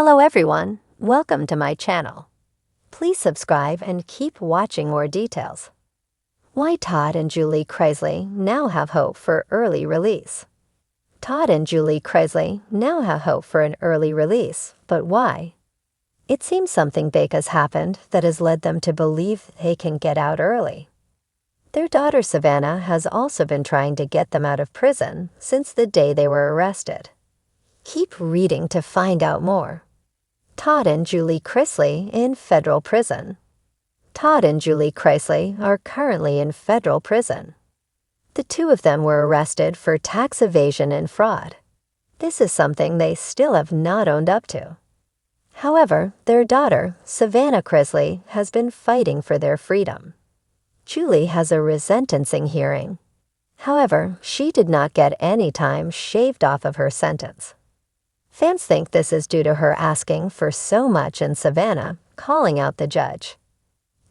Hello everyone, welcome to my channel. Please subscribe and keep watching more details. Why Todd and Julie Chrisley now have hope for early release. Todd and Julie Chrisley now have hope for an early release, but why? It seems something big has happened that has led them to believe they can get out early. Their daughter Savannah has also been trying to get them out of prison since the day they were arrested. Keep reading to find out more. Todd and Julie Chrisley in federal prison. Todd and Julie Chrisley are currently in federal prison. The two of them were arrested for tax evasion and fraud. This is something they still have not owned up to. However, their daughter, Savannah Chrisley, has been fighting for their freedom. Julie has a resentencing hearing. However, she did not get any time shaved off of her sentence. Fans think this is due to her asking for so much and Savannah calling out the judge.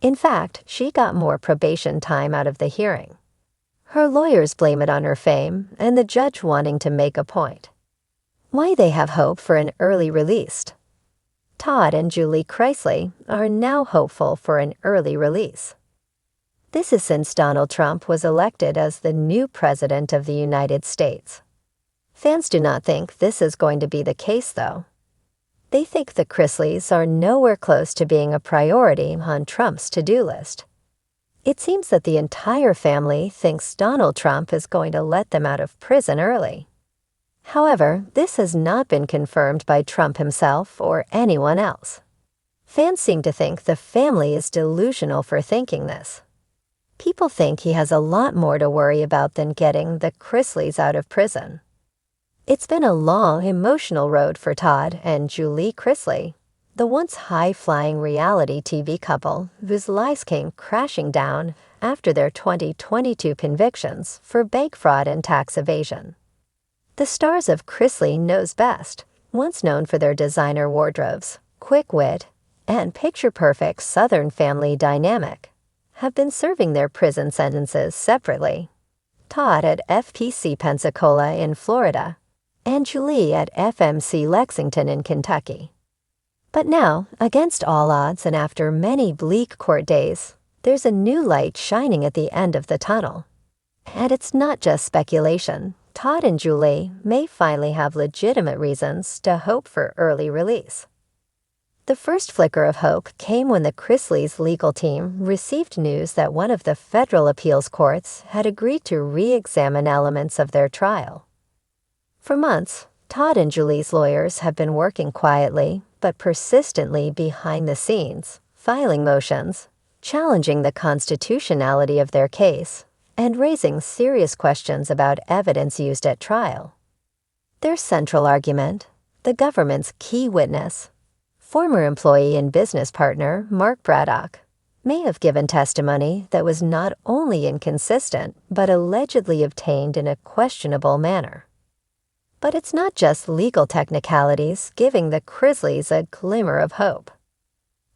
In fact, she got more probation time out of the hearing. Her lawyers blame it on her fame and the judge wanting to make a point. Why they have hope for an early release. Todd and Julie Chrisley are now hopeful for an early release. This is since Donald Trump was elected as the new president of the United States. Fans do not think this is going to be the case, though. They think the Chrisleys are nowhere close to being a priority on Trump's to-do list. It seems that the entire family thinks Donald Trump is going to let them out of prison early. However, this has not been confirmed by Trump himself or anyone else. Fans seem to think the family is delusional for thinking this. People think he has a lot more to worry about than getting the Chrisleys out of prison. It's been a long, emotional road for Todd and Julie Chrisley, the once high-flying reality TV couple whose lives came crashing down after their 2022 convictions for bank fraud and tax evasion. The stars of Chrisley Knows Best, once known for their designer wardrobes, quick wit, and picture-perfect Southern family dynamic, have been serving their prison sentences separately. Todd at FPC Pensacola in Florida, and Julie at FMC Lexington in Kentucky. But now, against all odds and after many bleak court days, there's a new light shining at the end of the tunnel. And it's not just speculation. Todd and Julie may finally have legitimate reasons to hope for early release. The first flicker of hope came when the Chrisleys' legal team received news that one of the federal appeals courts had agreed to re-examine elements of their trial. For months, Todd and Julie's lawyers have been working quietly but persistently behind the scenes, filing motions, challenging the constitutionality of their case, and raising serious questions about evidence used at trial. Their central argument, the government's key witness, former employee and business partner Mark Braddock, may have given testimony that was not only inconsistent but allegedly obtained in a questionable manner. But it's not just legal technicalities giving the Chrisleys a glimmer of hope.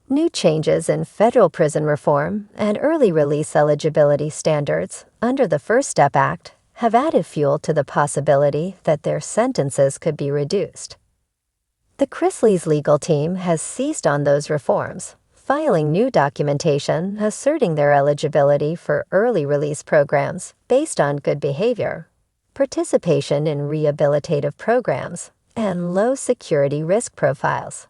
New changes in federal prison reform and early release eligibility standards under the First Step Act have added fuel to the possibility that their sentences could be reduced. The Chrisleys' legal team has seized on those reforms, filing new documentation asserting their eligibility for early release programs based on good behavior, participation in rehabilitative programs, and low security risk profiles.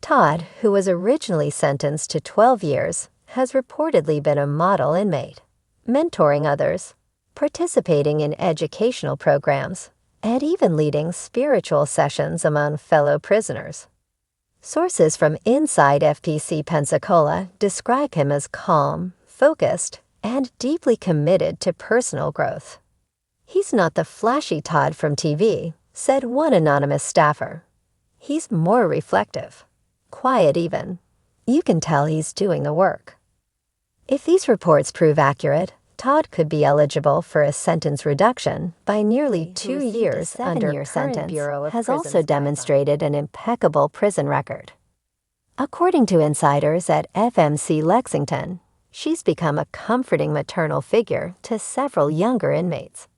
Todd, who was originally sentenced to 12 years, has reportedly been a model inmate, mentoring others, participating in educational programs, and even leading spiritual sessions among fellow prisoners. Sources from inside FPC Pensacola describe him as calm, focused, and deeply committed to personal growth. "He's not the flashy Todd from TV," said one anonymous staffer. "He's more reflective, quiet even. You can tell he's doing the work." If these reports prove accurate, Todd could be eligible for a sentence reduction by nearly 2 years under current sentence. Has also demonstrated an impeccable prison record. According to insiders at FMC Lexington, she's become a comforting maternal figure to several younger inmates.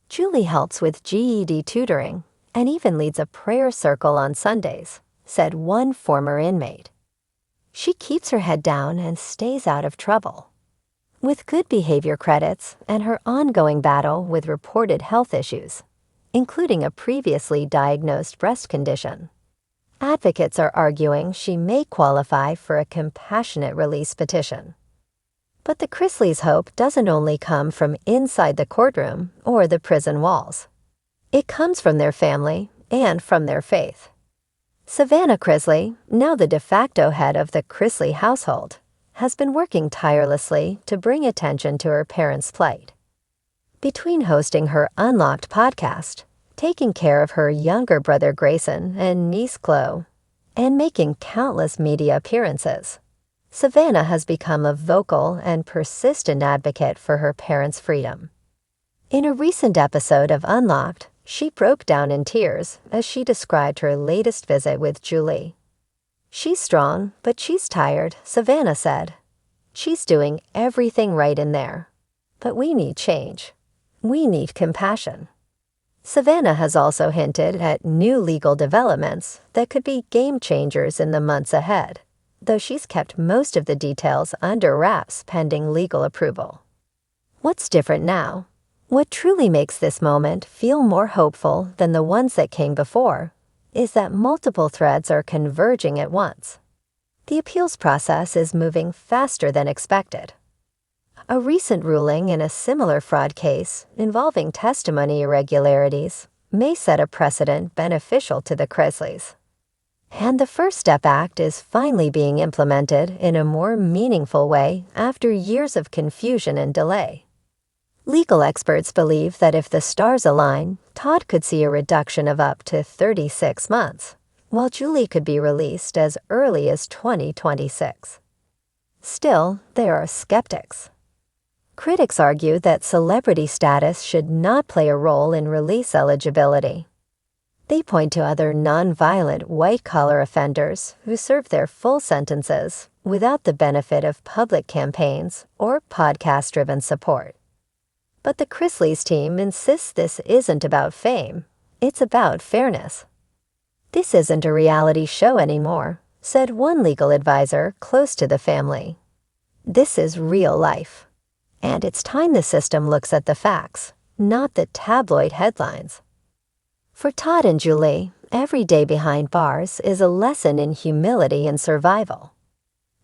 Julie helps with GED tutoring and even leads a prayer circle on Sundays, said one former inmate. She keeps her head down and stays out of trouble. With good behavior credits and her ongoing battle with reported health issues, including a previously diagnosed breast condition, advocates are arguing she may qualify for a compassionate release petition. But the Chrisleys' hope doesn't only come from inside the courtroom or the prison walls. It comes from their family and from their faith. Savannah Chrisley, now the de facto head of the Chrisley household, has been working tirelessly to bring attention to her parents' plight. Between hosting her Unlocked podcast, taking care of her younger brother Grayson and niece Chloe, and making countless media appearances, Savannah has become a vocal and persistent advocate for her parents' freedom. In a recent episode of Unlocked, she broke down in tears as she described her latest visit with Julie. "She's strong, but she's tired," Savannah said. "She's doing everything right in there. But we need change. We need compassion." Savannah has also hinted at new legal developments that could be game changers in the months ahead, though she's kept most of the details under wraps pending legal approval. What's different now? What truly makes this moment feel more hopeful than the ones that came before is that multiple threads are converging at once. The appeals process is moving faster than expected. A recent ruling in a similar fraud case involving testimony irregularities may set a precedent beneficial to the Chrisleys. And the First Step Act is finally being implemented in a more meaningful way after years of confusion and delay. Legal experts believe that if the stars align, Todd could see a reduction of up to 36 months, while Julie could be released as early as 2026. Still, there are skeptics. Critics argue that celebrity status should not play a role in release eligibility. They point to other nonviolent white-collar offenders who serve their full sentences without the benefit of public campaigns or podcast-driven support. But the Chrisleys team insists this isn't about fame, it's about fairness. "This isn't a reality show anymore," said one legal advisor close to the family. "This is real life. And it's time the system looks at the facts, not the tabloid headlines." For Todd and Julie, every day behind bars is a lesson in humility and survival.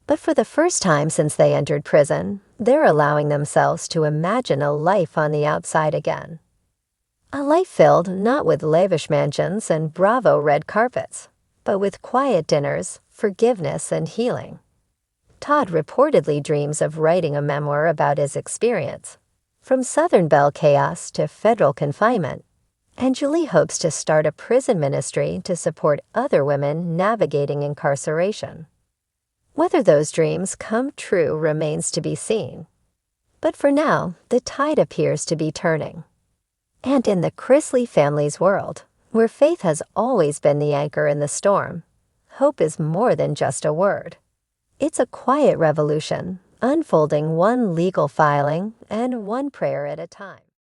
But for the first time since they entered prison, they're allowing themselves to imagine a life on the outside again. A life filled not with lavish mansions and Bravo red carpets, but with quiet dinners, forgiveness, and healing. Todd reportedly dreams of writing a memoir about his experience, from Southern Belle chaos to federal confinement, and Julie hopes to start a prison ministry to support other women navigating incarceration. Whether those dreams come true remains to be seen. But for now, the tide appears to be turning. And in the Chrisley family's world, where faith has always been the anchor in the storm, hope is more than just a word. It's a quiet revolution, unfolding one legal filing and one prayer at a time.